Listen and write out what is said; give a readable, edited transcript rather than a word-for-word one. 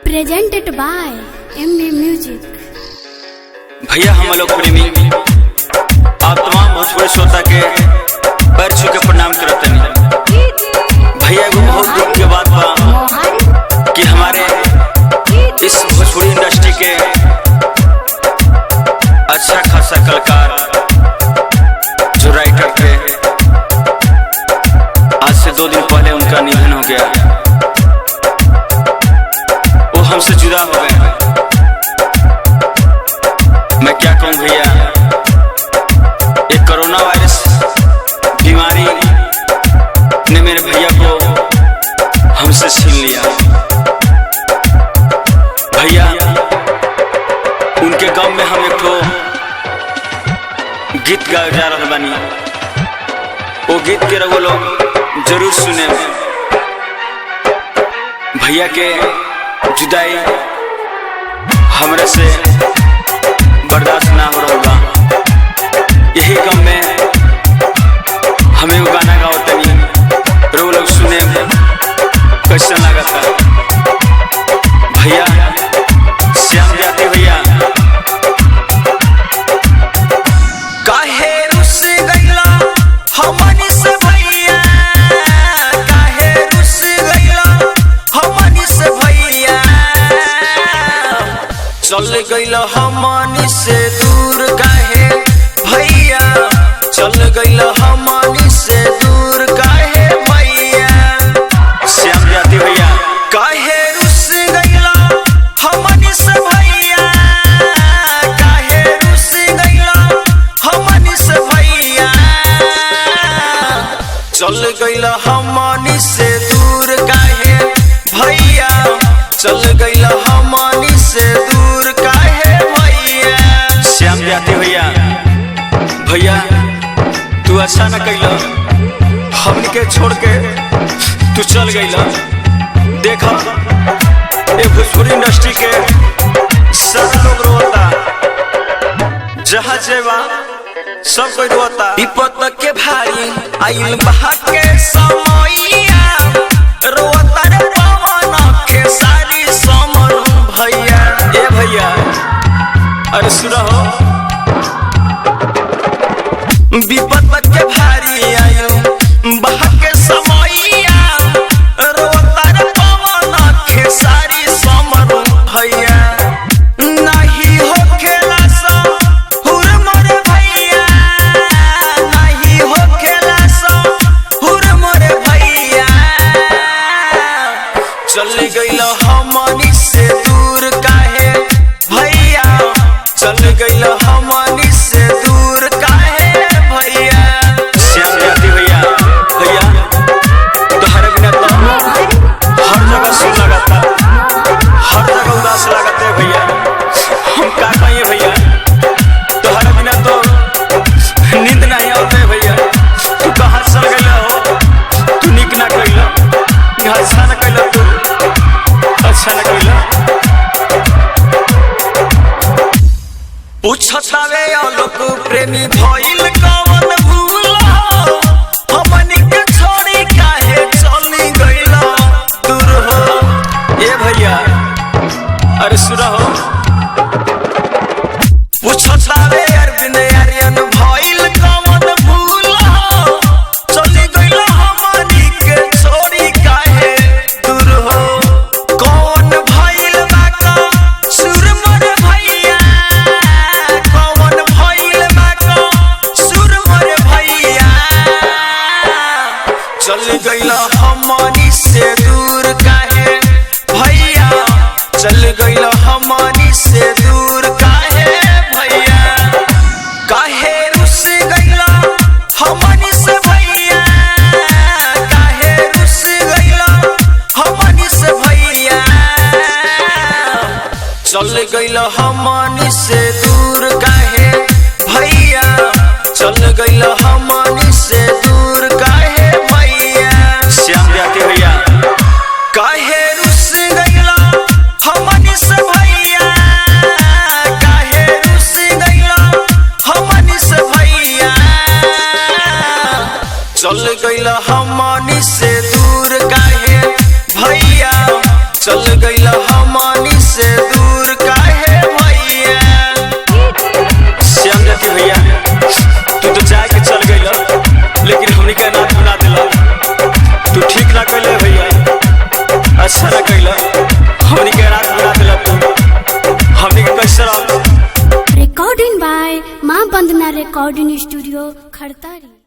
presented by MB Music। भैया हम लोग प्रेमी आप तमाम भोजपुरी श्रोता के पैर छू के प्रणाम करते हैं। भैया को बहुत दुख के बात बा कि हमारे इस भोजपुरी इंडस्ट्री के अच्छा खासा कलाकार जो राइटर थे, आज से 2 दिन पहले उनका निधन हो गया। वो हमसे जुदा हो गए। मैं क्या कहूँ भैया, एक कोरोना वायरस बीमारी ने मेरे भैया को हमसे छीन लिया। भैया उनके गम में हम एक तो गीत गा जा रहा बानी, वो गीत के रहो लोग जरूर सुने। भैया के जुदाई हमरे से बर्दाश्त ना हो रहा। यही गम में हमें वो गाना गाओ तनी रो लोग सुने कैसा लगता। भैया श्याम जाती भैया काहे रुस गइला हमनी से भैया, काहे रुस गइला हमनी से भैया, चल गइला हमनी से दूर काहे भैया, चल गइला हमनी से दूर काहे भैया। श्याम जाती भैया काहे रुस गइला हमनी से भैया, काहे रुस गइला हमनी से भैया, चल गइला हमनी से दूर काहे भैया, चल गइला हमनी से दूर काहे भैया। श्याम जाती भैया भैया तू अच्छा न कैला, हमनी के छोड़ के तू चल गइला। देखा ये भोजपुरी इंडस्ट्री के सब लोग रोता, जहाँ जेवा सब कोई रोता। विपत के भाई आइल बहा के समैया, रोता रे पवन के सारी समर भैया। ए भैया अरे सुनो, विपत के भारी आइल बहा के समैया, रोता रे पवन के सारी समर भैया। नहीं हो खेला सा हुर मोरे भैया, नहीं हो खेला सा हुर मोरे भैया, चल गइल हमनी से दूर काहे भैया, चल गइल हमनी से दूर काहे भैया। श्याम जाती भैया भैया तोहरे बिना तो हर जगह सुन लगता, हर जगह उदास लगता है भैया। हम का कहिए भैया, तोहरे बिना तो नींद नहीं आते भैया। तू कहाँ चल गइल हो, तू निक ना कइल, अच्छा ना कइल, तू अच्छा ना कइल। पूछतावे लोग प्रेमी भइल कवन भूल, हमनी के छोड़ी काहे चली गइला दूर हो। ए भैया अरे सुनो, पूछतावे अरविंद आर्यन भइल कवन भूल, चली गइला हमनी के छोड़ी काहे दूर हो। कौन भइल बा का सुर मोरे भैया, कौन भइल बा का सुर मोरे भैया, चल गइला हमनी से दूर काहे भैया, चल गइला हमनी से दूर काहे भैया। काहे रुस गइला हमनी से भैया, काहे रुस गइला हमनी से भैया, चल गइला हमनी से दूर काहे भैया, चल गइला हमनी से दूर काहे भैया। श्याम जाती भैया काहे रुस गइला हमनी से भैया, काहे रुस गइला हमनी से भैया, चल गइला हमनी से दूर काहे भैया, चल गइला हमनी रिकॉर्डिंग स्टूडियो खड़तारी।